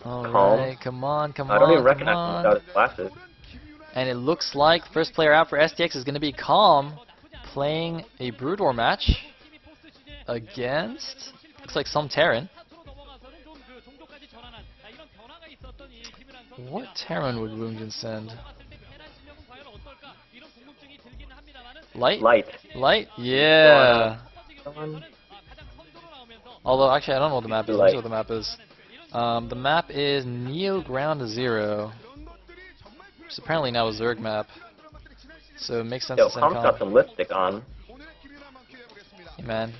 Calm. Alright, come on, come I don't even on, come recognize him without on. his glasses. And it looks like the first player out for STX is going to be Calm, playing a Brood War match against, looks like some Terran. What Terran would Woongjin send? Light? Light. Light? Yeah. Someone? Although, actually, I don't know what the map is. Let me Light. see what the map is. The map is Neo Ground Zero, which is apparently now a Zerg map. So it makes sense Yo, to send Calm's Calm. got some lipstick on. Hey, man.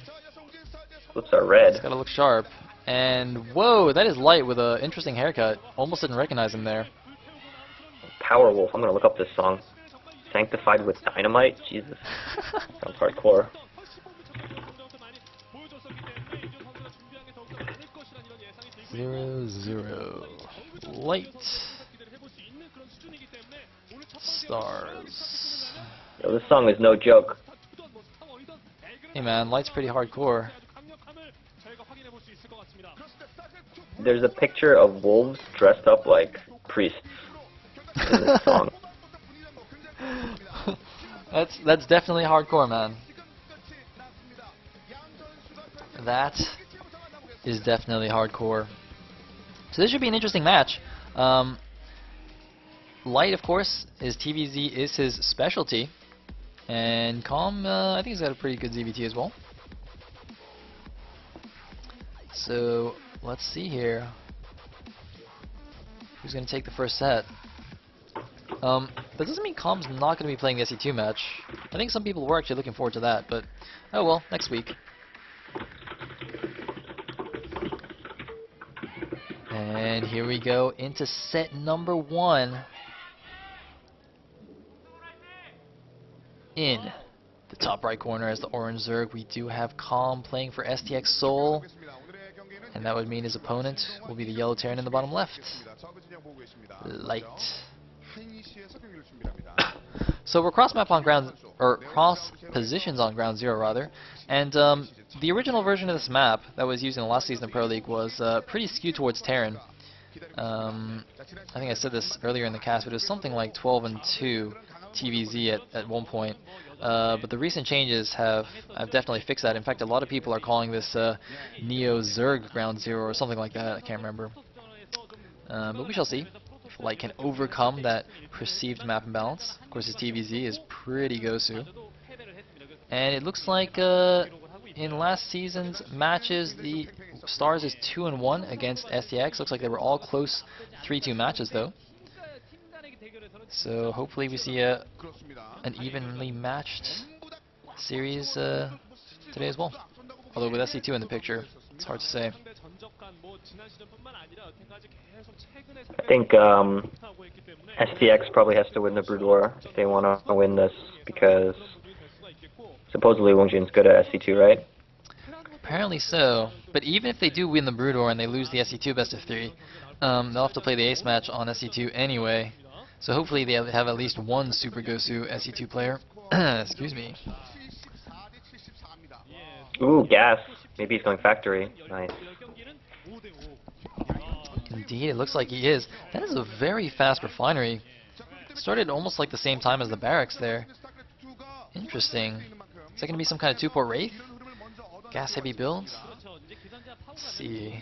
Lips are It's red. gotta look sharp. And, whoa, that is Light with an interesting haircut. Almost didn't recognize him there. Powerwolf. I'm gonna look up this song. Sanctified with Dynamite? Jesus. Sounds hardcore. Zero, zero. Light. Stars. Yo, this song is no joke. Hey man, Light's pretty hardcore. There's a picture of wolves dressed up like priests in this song. That's definitely hardcore, man. That is definitely hardcore. So this should be an interesting match. Light, of course, his TVZ is his specialty, and Calm, I think he's got a pretty good ZBT as well. So let's see here. Who's going to take the first set? That doesn't mean Calm's not going to be playing the SE2 match. I think some people were actually looking forward to that, but oh well, next week. And here we go into set number 1. In the top right corner as the orange Zerg, we do have Calm playing for STX Seoul. And that would mean his opponent will be the yellow Terran in the bottom left. Light. So we're cross map on ground, or cross positions on ground 0 rather. And the original version of this map that was used in the last season of Pro League was pretty skewed towards Terran. I think I said this earlier in the cast, but it was something like 12 and 2 TVZ at one point. But the recent changes have definitely fixed that. In fact, a lot of people are calling this Neo Zerg Ground Zero or something like that. I can't remember. But we shall see if Light can overcome that perceived map imbalance. Of course, his TVZ is pretty Gosu. And it looks like in last season's matches, the Stars is 2-1 against STX. Looks like they were all close 3-2 matches though. So hopefully we see an evenly matched series today as well. Although with SC2 in the picture, it's hard to say. I think STX probably has to win the Brood War if they want to win this, because supposedly Wongjin's good at SC2, right? Apparently so. But even if they do win the Brood War and they lose the SC2 best of 3, they'll have to play the ace match on SC2 anyway. So hopefully they have at least one Super Gosu SE2 player. Excuse me. Ooh, gas. Maybe he's going factory. Nice. Indeed, it looks like he is. That is a very fast refinery. Started almost like the same time as the barracks there. Interesting. Is that going to be some kind of 2-port Wraith? Gas heavy build? Let's see.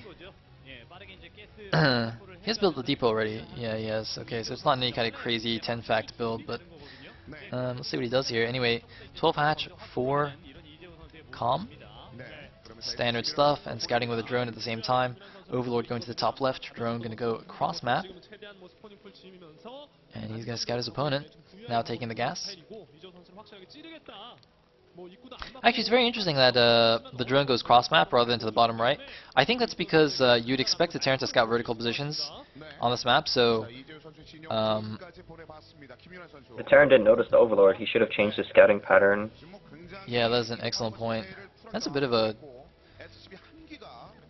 He has built the depot already. Yeah, he has. Okay, so it's not any kind of crazy 10-fact build, but let's see what he does here. Anyway, 12 hatch for Calm. Standard stuff, and scouting with a drone at the same time. Overlord going to the top left, drone going to go across map. And he's going to scout his opponent, now taking the gas. Actually, it's very interesting that the drone goes cross map rather than to the bottom right. I think that's because you'd expect the Terran to scout vertical positions on this map, so The Terran didn't notice the Overlord. He should have changed his scouting pattern. yeah, that's an excellent point. That's a bit of a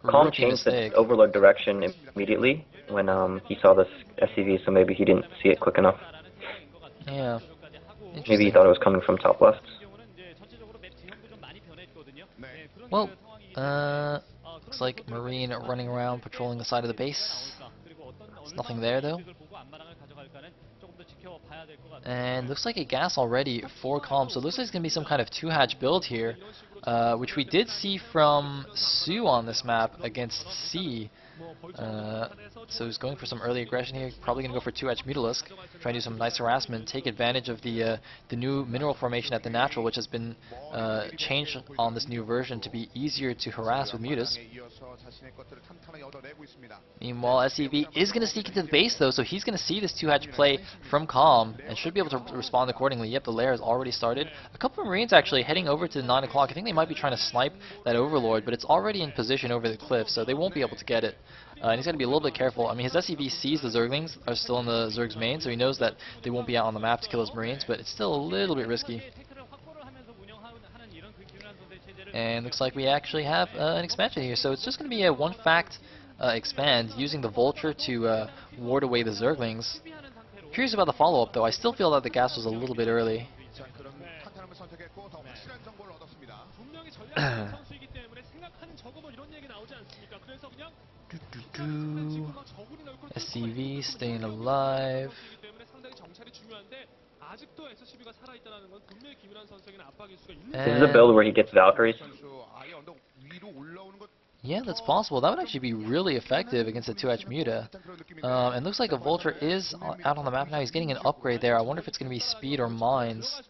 Calm rookie changed mistake. the Overlord direction immediately when he saw this SCV, so maybe he didn't see it quick enough. Yeah. Maybe he thought it was coming from top left. Well, looks like Marine running around patrolling the side of the base. There's nothing there though. And looks like a gas already for Calm, so it looks like it's going to be some kind of 2-hatch build here, which we did see from Su on this map against C. So he's going for some early aggression here, probably going to go for 2-hatch Mutalisk, try to do some nice harassment, take advantage of the new mineral formation at the natural, which has been changed on this new version to be easier to harass with Mutas. Meanwhile, SEV is going to sneak into the base though, so he's going to see this 2-hatch play from Calm and should be able to respond accordingly. Yep, the lair has already started. A couple of Marines actually heading over to 9 o'clock. I think they might be trying to snipe that Overlord, but it's already in position over the cliff, so they won't be able to get it. And he's got to be a little bit careful. I mean, his SEV sees the Zerglings are still in the Zerg's main, so he knows that they won't be out on the map to kill his Marines, but it's still a little bit risky. And looks like we actually have an expansion here, so it's just going to be a 1-fact expand using the Vulture to ward away the Zerglings. Curious about the follow-up though. I still feel that the gas was a little bit early. SCV staying alive. This is a build where he gets Valkyries. Yeah, that's possible. That would actually be really effective against a 2-hatch Muta. And looks like a Vulture is out on the map now. He's getting an upgrade there. I wonder if it's going to be speed or mines.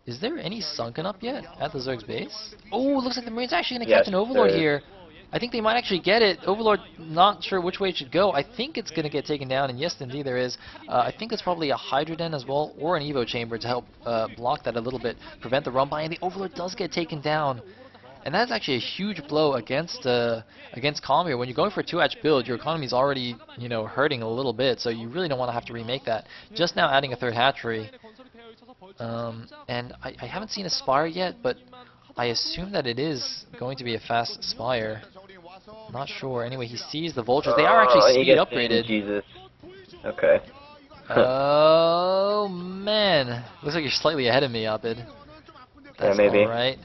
Is there any sunken up yet at the Zerg's base? Oh, looks like the Marine's actually going to catch an Overlord here. I think they might actually get it. Overlord, not sure which way it should go. I think it's going to get taken down, and yes, indeed there is. I think it's probably a Hydra Den as well, or an Evo Chamber to help block that a little bit, prevent the run by, and the Overlord does get taken down. And that's actually a huge blow against Calm here. When you're going for a 2-hatch build, your economy is already, you know, hurting a little bit, so you really don't want to have to remake that. Just now adding a 3rd hatchery. And I haven't seen a Spire yet, but I assume that it is going to be a fast Spire. Not sure. Anyway, he sees the Vultures. They are actually speed upgraded. Jesus. Okay. Oh, man. Looks like you're slightly ahead of me, Abid. That's yeah, maybe. Alright.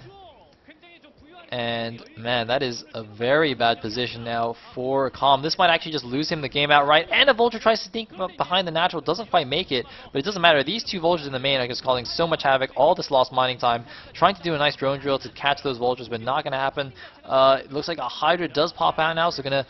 And, man, that is a very bad position now for Calm. This might actually just lose him the game outright. And a Vulture tries to sneak up behind the natural. Doesn't quite make it, but it doesn't matter. These 2 Vultures in the main are just causing so much havoc. All this lost mining time. Trying to do a nice drone drill to catch those Vultures, but not going to happen. It looks like a Hydra does pop out now, so going to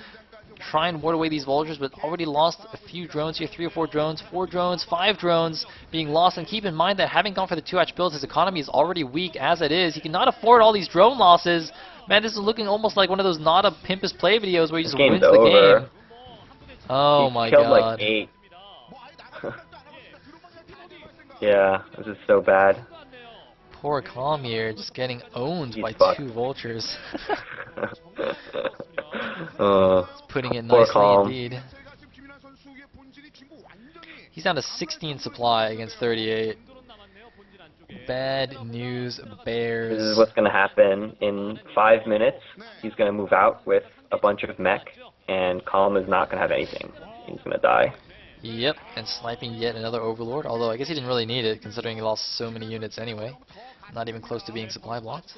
try and ward away these Vultures, but already lost a few drones here. 3 or 4 drones, 4 drones, 5 drones being lost. And keep in mind that having gone for the 2-hatch build, his economy is already weak as it is. He cannot afford all these drone losses. Man, this is looking almost like one of those not a pimp is play videos where he just wins the game. Oh my god. Killed like 8. Yeah, this is so bad. Poor Calm here, just getting owned by fucked. 2 Vultures. Putting it poor nicely Calm. indeed. He's down to 16 supply against 38. Bad news, Bears. This is what's going to happen in 5 minutes. He's going to move out with a bunch of mech, and Calm is not going to have anything. He's going to die. Yep, and sniping yet another Overlord, although I guess he didn't really need it, considering he lost so many units anyway. Not even close to being supply blocked.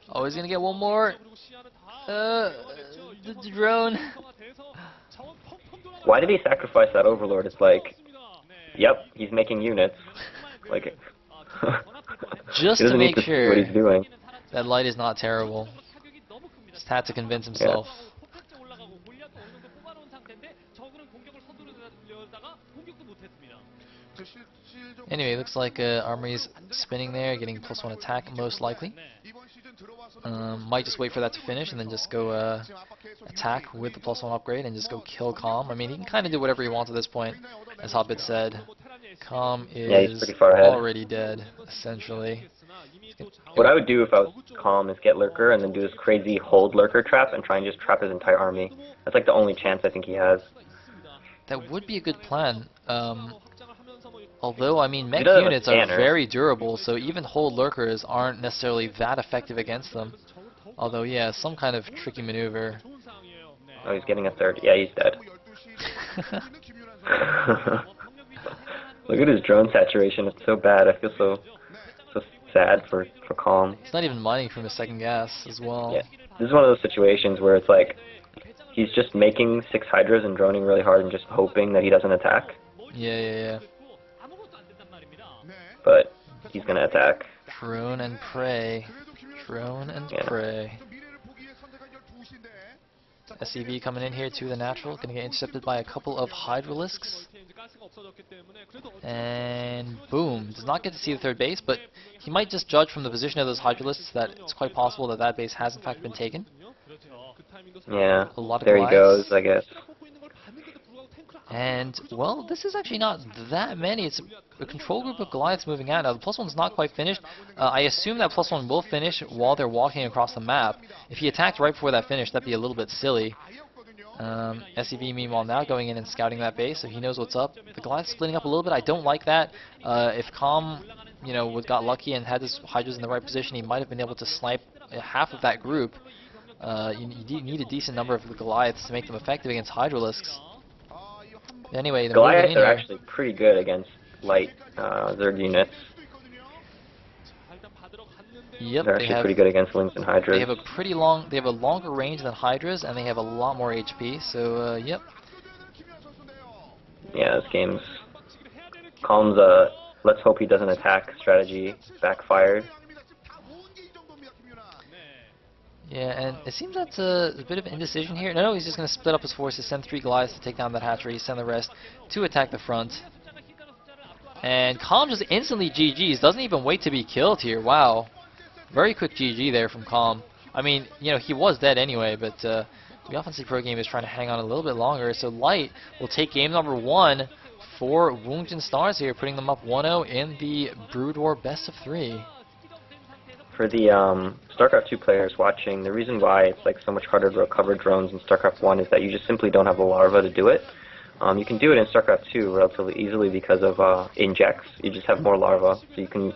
Oh, he's going to get one more. The drone. Why did he sacrifice that Overlord? It's like, yep, he's making units. Like, just to make sure what he's doing. That light is not terrible. Just had to convince himself. Yeah. Anyway, looks like Armory's spinning there, getting +1 attack most likely. Might just wait for that to finish and then just go attack with the +1 upgrade and just go kill Calm. I mean, he can kind of do whatever he wants at this point, as Hobbit said. Calm is pretty far ahead. already dead, essentially. What I would do if I was Calm is get Lurker and then do this crazy hold Lurker trap and try and just trap his entire army. That's like the only chance I think he has. That would be a good plan. Although, I mean, mech units are very durable, so even hold Lurkers aren't necessarily that effective against them. Although, yeah, some kind of tricky maneuver. Oh, he's getting a 3rd. Yeah, he's dead. Look at his drone saturation. It's so bad. I feel so sad for Calm. He's not even mining from his 2nd gas as well. Yeah, this is one of those situations where it's like, he's just making 6 Hydras and droning really hard and just hoping that he doesn't attack. Yeah. But he's gonna attack. Drone and pray. Drone and pray. SCV coming in here to the natural, gonna get intercepted by a couple of Hydralisks. And boom, does not get to see the third base, but he might just judge from the position of those Hydralisks that it's quite possible that that base has in fact been taken. Yeah, A lot of there he Goliaths. goes, I guess. And, well, this is actually not that many. It's a control group of Goliaths moving out. Now, the +1's not quite finished. I assume that +1 will finish while they're walking across the map. If he attacked right before that finished, that'd be a little bit silly. SCV, meanwhile, now going in and scouting that base, so he knows what's up. The Goliath's splitting up a little bit. I don't like that. If Calm, got lucky and had his Hydras in the right position, he might have been able to snipe half of that group. You need a decent number of the Goliaths to make them effective against Hydralisks. Anyway, they're moving in Goliaths are here. actually pretty good against light Zerg units. Yep, They're actually pretty good against Lings and Hydras. They have a longer range than Hydras, and they have a lot more HP. So, yep. Yeah, this game's Calm's let's hope he doesn't attack strategy backfired. Yeah, and it seems that's a bit of indecision here. No, he's just going to split up his forces, send 3 Goliaths to take down that hatchery, send the rest to attack the front. And Calm just instantly GG's, doesn't even wait to be killed here. Wow. Very quick GG there from Calm. I mean, he was dead anyway, but the offensive pro game is trying to hang on a little bit longer. So Light will take game number 1 for Wongjin Stars here, putting them up 1-0 in the Brood War best of 3. For the StarCraft 2 players watching, the reason why it's like so much harder to recover drones in StarCraft 1 is that you just simply don't have the larva to do it. You can do it in StarCraft 2 relatively easily because of injects. You just have more larva, so you can